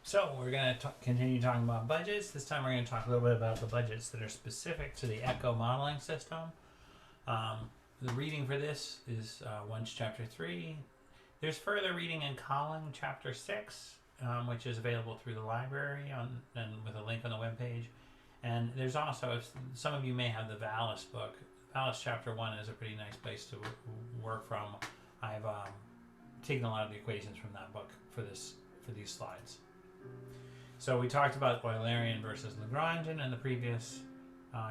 So we're going to continue talking about budgets. This time we're going to talk a little bit about the budgets that are specific to the ECCO modeling system. The reading for this is Wunsch Chapter 3. There's further reading in Colling Chapter 6, which is available through the library and with a link on the webpage. And there's also, if some of you may have the Valis book. Valis Chapter 1 is a pretty nice place to work from. I've taken a lot of the equations from that book for these slides. So we talked about Eulerian versus Lagrangian in the previous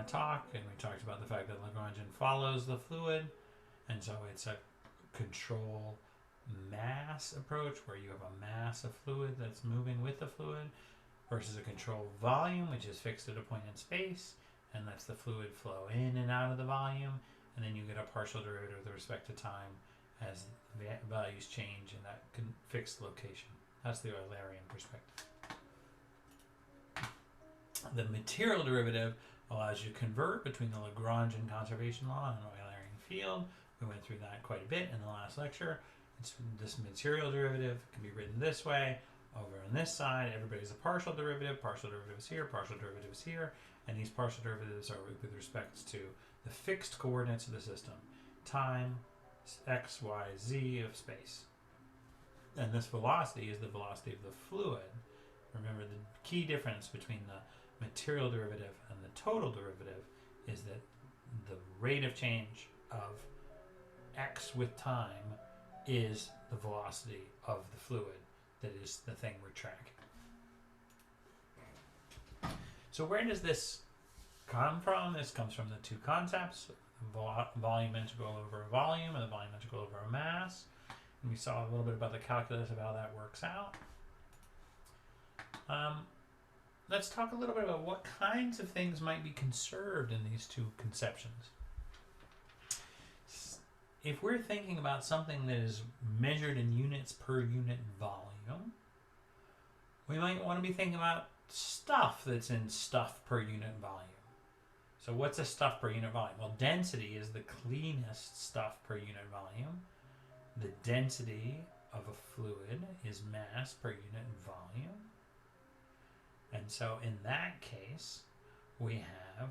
talk, and we talked about the fact that Lagrangian follows the fluid, and so it's a control mass approach where you have a mass of fluid that's moving with the fluid versus a control volume, which is fixed at a point in space and lets the fluid flow in and out of the volume, and then you get a partial derivative with respect to time as values change in that fixed location. That's the Eulerian perspective. The material derivative allows you to convert between the Lagrangian conservation law and Eulerian field. We went through that quite a bit in the last lecture. This material derivative can be written this way. Over on this side, everybody's a partial derivative. Partial derivative is here, partial derivative is here. And these partial derivatives are with respect to the fixed coordinates of the system. Time, x, y, z of space. And this velocity is the velocity of the fluid. Remember, the key difference between the material derivative and the total derivative is that the rate of change of x with time is the velocity of the fluid. That is the thing we're tracking. So where does this come from? This comes from the two concepts, volume integral over a volume and the volume integral over a mass. And we saw a little bit about the calculus of how that works out. Let's talk a little bit about what kinds of things might be conserved in these two conceptions. If we're thinking about something that is measured in units per unit volume, we might want to be thinking about stuff that's in stuff per unit volume. So what's a stuff per unit volume? Well, density is the cleanest stuff per unit volume. The density of a fluid is mass per unit volume. And so in that case, we have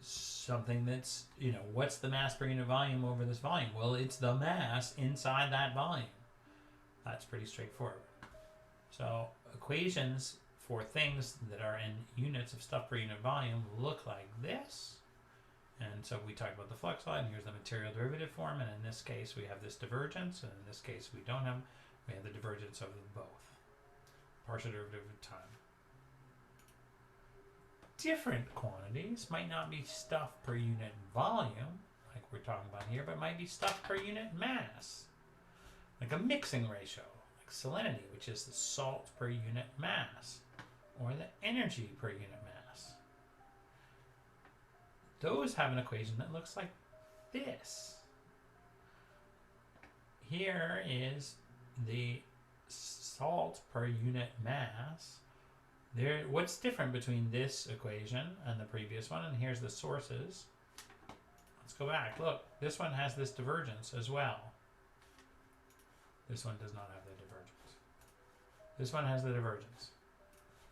something that's, what's the mass per unit volume over this volume? Well, it's the mass inside that volume. That's pretty straightforward. So equations for things that are in units of stuff per unit volume look like this. And so we talked about the flux line. Here's the material derivative form, and in this case we have this divergence, and in this case we don't have. We have the divergence of both. Partial derivative of time. Different quantities might not be stuff per unit volume, like we're talking about here, but might be stuff per unit mass, like a mixing ratio, like salinity, which is the salt per unit mass, or the energy per unit mass. Those have an equation that looks like this. Here is the salt per unit mass. What's different between this equation and the previous one? And here's the sources. Let's go back. Look, this one has this divergence as well. This one does not have the divergence. This one has the divergence.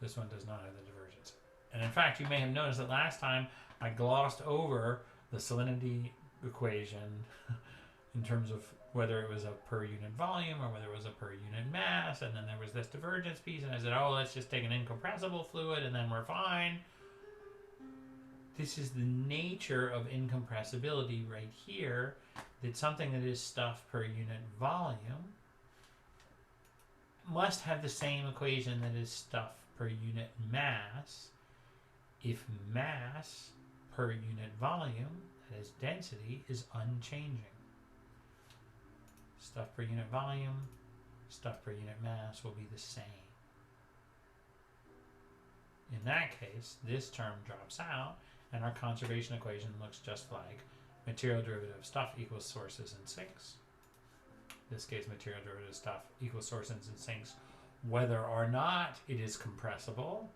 This one does not have the divergence. And in fact, you may have noticed that last time I glossed over the salinity equation in terms of whether it was a per unit volume or whether it was a per unit mass, and then there was this divergence piece, and I said, oh, let's just take an incompressible fluid and then we're fine. This is the nature of incompressibility right here, that something that is stuff per unit volume must have the same equation that is stuff per unit mass if mass per unit volume, that is density, is unchanging. Stuff per unit volume, stuff per unit mass will be the same. In that case, this term drops out, and our conservation equation looks just like material derivative of stuff equals sources and sinks. In this case, material derivative of stuff equals sources and sinks, whether or not it is compressible,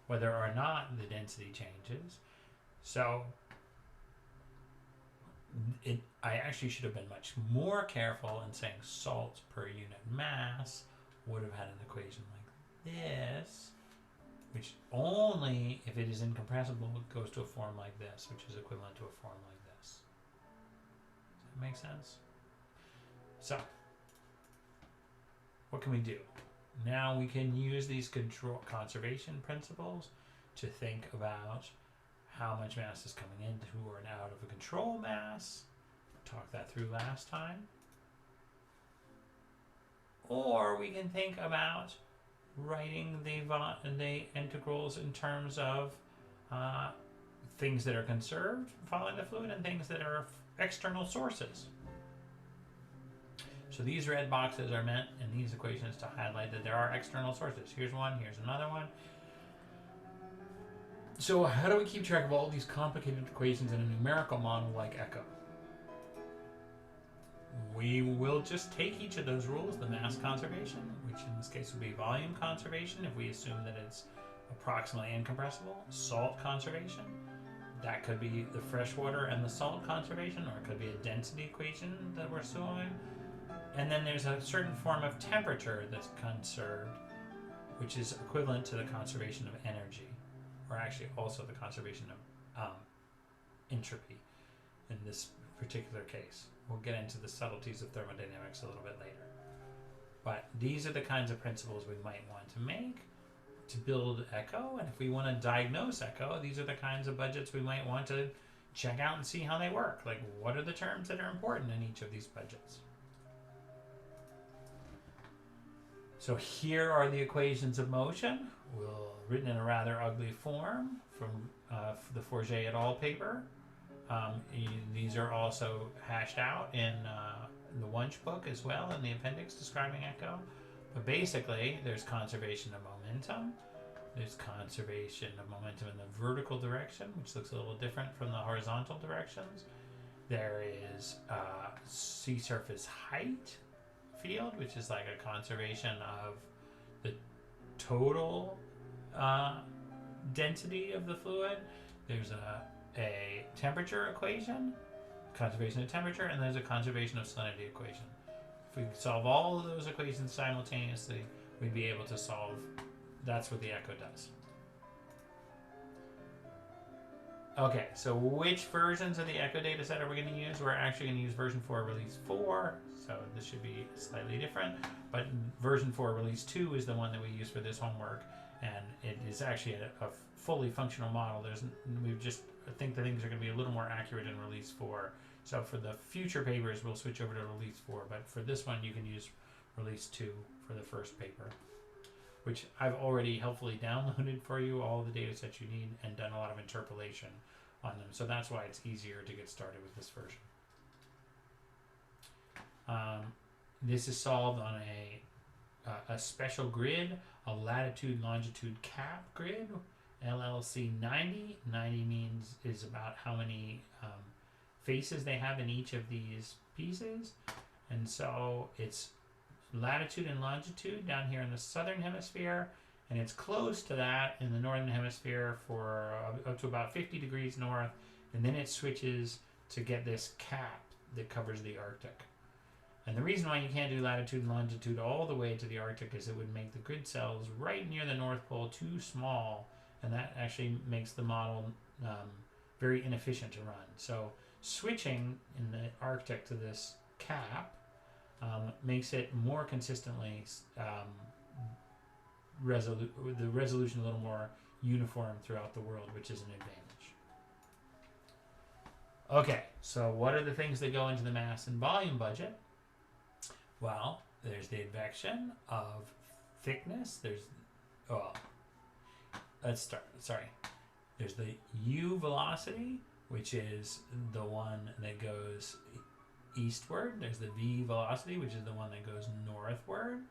whether or not the density changes. So I actually should have been much more careful in saying salts per unit mass would have had an equation like this, which only if it is incompressible goes to a form like this, which is equivalent to a form like this. Does that make sense? So, what can we do? Now we can use these conservation principles to think about how much mass is coming into or out of a control mass. Talked that through last time. Or we can think about writing the integrals in terms of things that are conserved following the fluid and things that are external sources. So these red boxes are meant in these equations to highlight that there are external sources. Here's one, here's another one. So how do we keep track of all these complicated equations in a numerical model like ECCO? We will just take each of those rules, the mass conservation, which in this case would be volume conservation if we assume that it's approximately incompressible, salt conservation, that could be the freshwater and the salt conservation, or it could be a density equation that we're solving. And then there's a certain form of temperature that's conserved, which is equivalent to the conservation of energy, or actually also the conservation of entropy in this particular case. We'll get into the subtleties of thermodynamics a little bit later. But these are the kinds of principles we might want to make to build ECCO, and if we want to diagnose ECCO, these are the kinds of budgets we might want to check out and see how they work. Like, what are the terms that are important in each of these budgets? So here are the equations of motion, written in a rather ugly form from the Forget et al. Paper. These are also hashed out in the Wunsch book as well, in the appendix describing ECCO. But basically, there's conservation of momentum. There's conservation of momentum in the vertical direction, which looks a little different from the horizontal directions. There is sea surface height field, which is like a conservation of the total density of the fluid. There's a temperature equation, conservation of temperature, and there's a conservation of salinity equation. If we solve all of those equations simultaneously, we'd be able to solve. That's what the ECCO does. Okay, so which versions of the ECCO data set are we going to use? We're actually going to use version 4 release 4, so this should be slightly different, but version 4 release 2 is the one that we use for this homework, and it is actually a fully functional model. I think the things are going to be a little more accurate in release 4. So for the future papers, we'll switch over to release 4, but for this one, you can use release 2 for the first paper, which I've already helpfully downloaded for you, all the data sets you need, and done a lot of interpolation on them. So that's why it's easier to get started with this version. This is solved on a special grid, a latitude-longitude cap grid, LLC 90. 90 is about how many faces they have in each of these pieces. And so it's latitude and longitude down here in the southern hemisphere, and it's close to that in the northern hemisphere for up to about 50 degrees north, and then it switches to get this cap that covers the Arctic. And the reason why you can't do latitude and longitude all the way to the Arctic is it would make the grid cells right near the North Pole too small, and that actually makes the model very inefficient to run. So switching in the Arctic to this cap makes it more consistently the resolution a little more uniform throughout the world, which is an advantage. Okay, so what are the things that go into the mass and volume budget? Well, there's the advection of thickness. There's the u velocity, which is the one that goes eastward. There's the v velocity, which is the one that goes northward.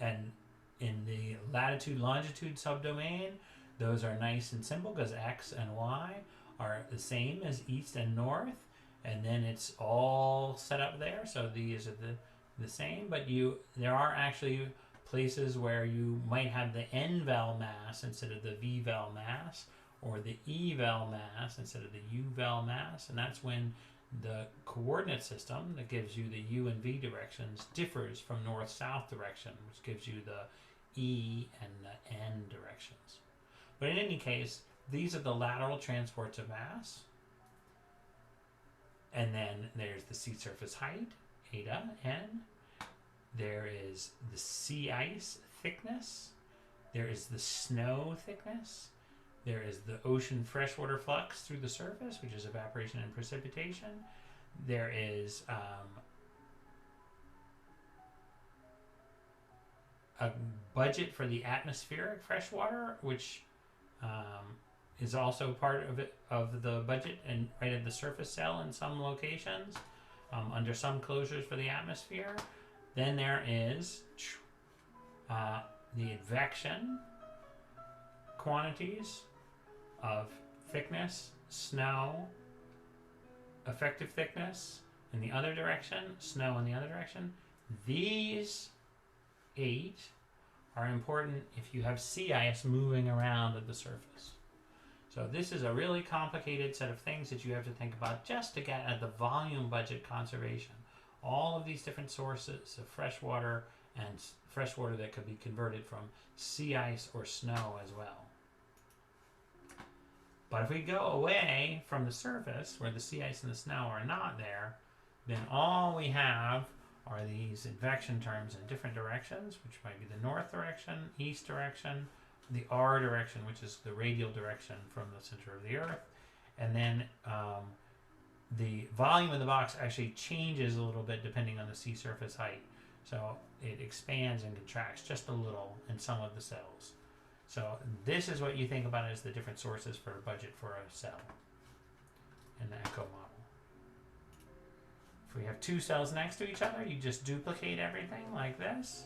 And in the latitude-longitude subdomain, those are nice and simple because x and y are the same as east and north, and then it's all set up there. So these are the same, but there are actually places where you might have the n-val mass instead of the v-val mass, or the eval mass instead of the uval mass, and that's when the coordinate system that gives you the u and v directions differs from north-south direction, which gives you the e and the n directions. But in any case, these are the lateral transports of mass. And then there's the sea surface height, eta, n. There is the sea ice thickness. There is the snow thickness. There is the ocean freshwater flux through the surface, which is evaporation and precipitation. There is a budget for the atmospheric freshwater, which is also part of the budget and right at the surface cell in some locations, under some closures for the atmosphere. Then there is the advection quantities of thickness, snow, effective thickness in the other direction, snow in the other direction. These 8 are important if you have sea ice moving around at the surface. So this is a really complicated set of things that you have to think about just to get at the volume budget conservation. All of these different sources of fresh water and fresh water that could be converted from sea ice or snow as well. But if we go away from the surface where the sea ice and the snow are not there, then all we have are these advection terms in different directions, which might be the north direction, east direction, the R direction, which is the radial direction from the center of the Earth, and then the volume of the box actually changes a little bit depending on the sea surface height. So it expands and contracts just a little in some of the cells. So this is what you think about as the different sources for a budget for a cell in the ECCO model. If we have 2 cells next to each other, you just duplicate everything like this.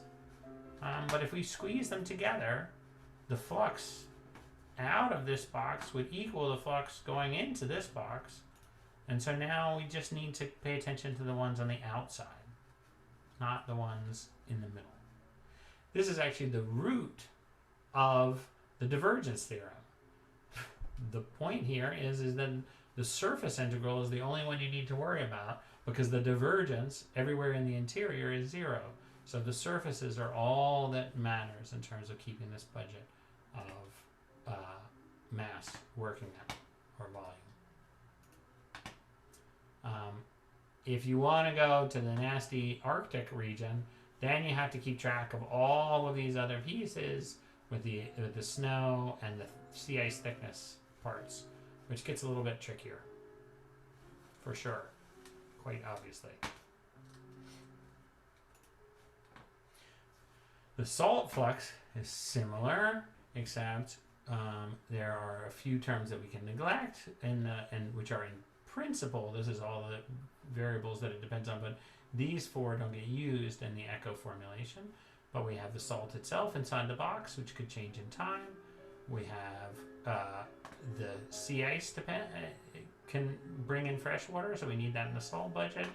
But if we squeeze them together, the flux out of this box would equal the flux going into this box. And so now we just need to pay attention to the ones on the outside, not the ones in the middle. This is actually the root of the divergence theorem. The point here is that the surface integral is the only one you need to worry about because the divergence everywhere in the interior is 0. So the surfaces are all that matters in terms of keeping this budget of mass working out, or volume. If you want to go to the nasty Arctic region, then you have to keep track of all of these other pieces with the snow and the sea ice thickness parts, which gets a little bit trickier, for sure, quite obviously. The salt flux is similar, except there are a few terms that we can neglect, and which are in principle, this is all the variables that it depends on, but these 4 don't get used in the ECCO formulation. But we have the salt itself inside the box, which could change in time. We have the sea ice can bring in fresh water, so we need that in the salt budget.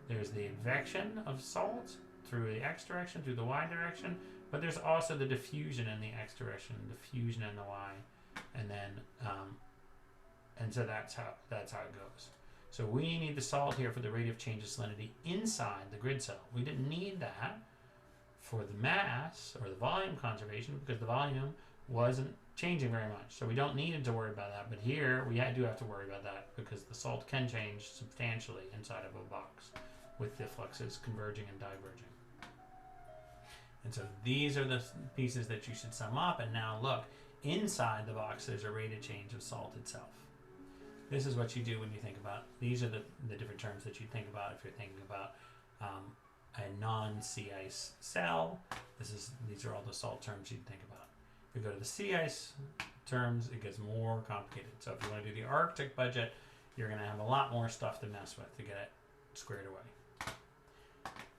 There's the advection of salt through the x direction, through the y direction, but there's also the diffusion in the x direction, diffusion in the y, and then and so that's how it goes. So we need the salt here for the rate of change of salinity inside the grid cell. We didn't need that for the mass or the volume conservation because the volume wasn't changing very much. So we don't need to worry about that. But here we do have to worry about that because the salt can change substantially inside of a box with the fluxes converging and diverging. And so these are the pieces that you should sum up. And now look, inside the box there's a rate of change of salt itself. This is what you do when you think about, these are the different terms that you think about if you're thinking about a non-sea ice cell. These are all the salt terms you'd think about. If you go to the sea ice terms, it gets more complicated. So if you want to do the Arctic budget, you're going to have a lot more stuff to mess with to get it squared away.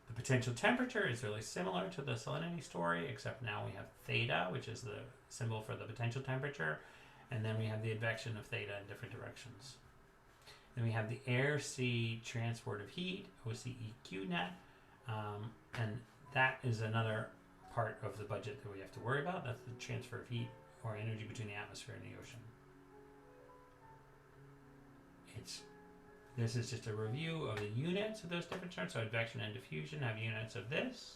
The potential temperature is really similar to the salinity story, except now we have theta, which is the symbol for the potential temperature, and then we have the advection of theta in different directions. Then we have the air-sea transport of heat, OCEQ net, and that is another part of the budget that we have to worry about. That's the transfer of heat or energy between the atmosphere and the ocean. This is just a review of the units of those different terms. So advection and diffusion have units of this,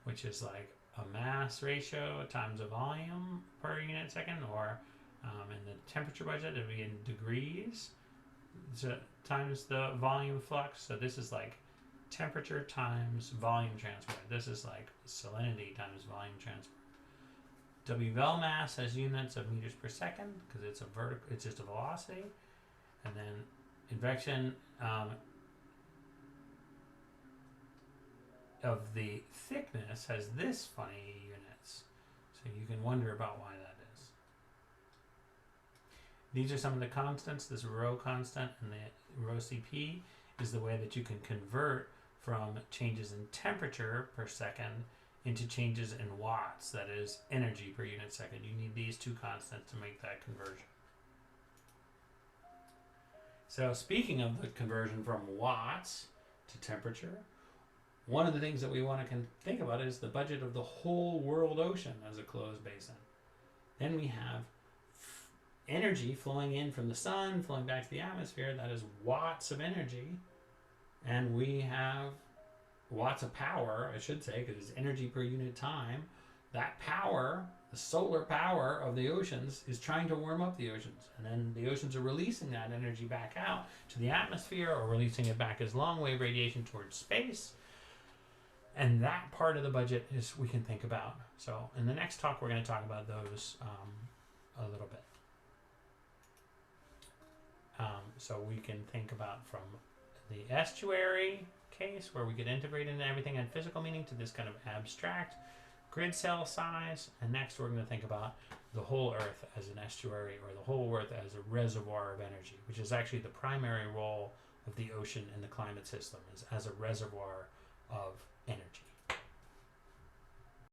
which is like a mass ratio times a volume per unit second, or in the temperature budget, it would be in degrees times the volume flux. So this is like temperature times volume transport. This is like salinity times volume transport. W-vel mass has units of meters per second because it's it's just a velocity. And then advection of the thickness has this funny units. So you can wonder about why that is. These are some of the constants. This rho constant and the rho Cp is the way that you can convert from changes in temperature per second into changes in watts, that is energy per unit second. You need these two constants to make that conversion. So speaking of the conversion from watts to temperature, one of the things that we want to think about is the budget of the whole world ocean as a closed basin. Then we have energy flowing in from the sun, flowing back to the atmosphere. That is watts of energy. And we have watts of power, I should say, because it's energy per unit time. That power, the solar power of the oceans, is trying to warm up the oceans. And then the oceans are releasing that energy back out to the atmosphere, or releasing it back as long wave radiation towards space. And that part of the budget is we can think about. So in the next talk, we're going to talk about those a little bit. So we can think about from the estuary case, where we could integrate into everything and physical meaning, to this kind of abstract grid cell size. And next we're going to think about the whole Earth as an estuary, or the whole Earth as a reservoir of energy, which is actually the primary role of the ocean in the climate system, is as a reservoir of energy.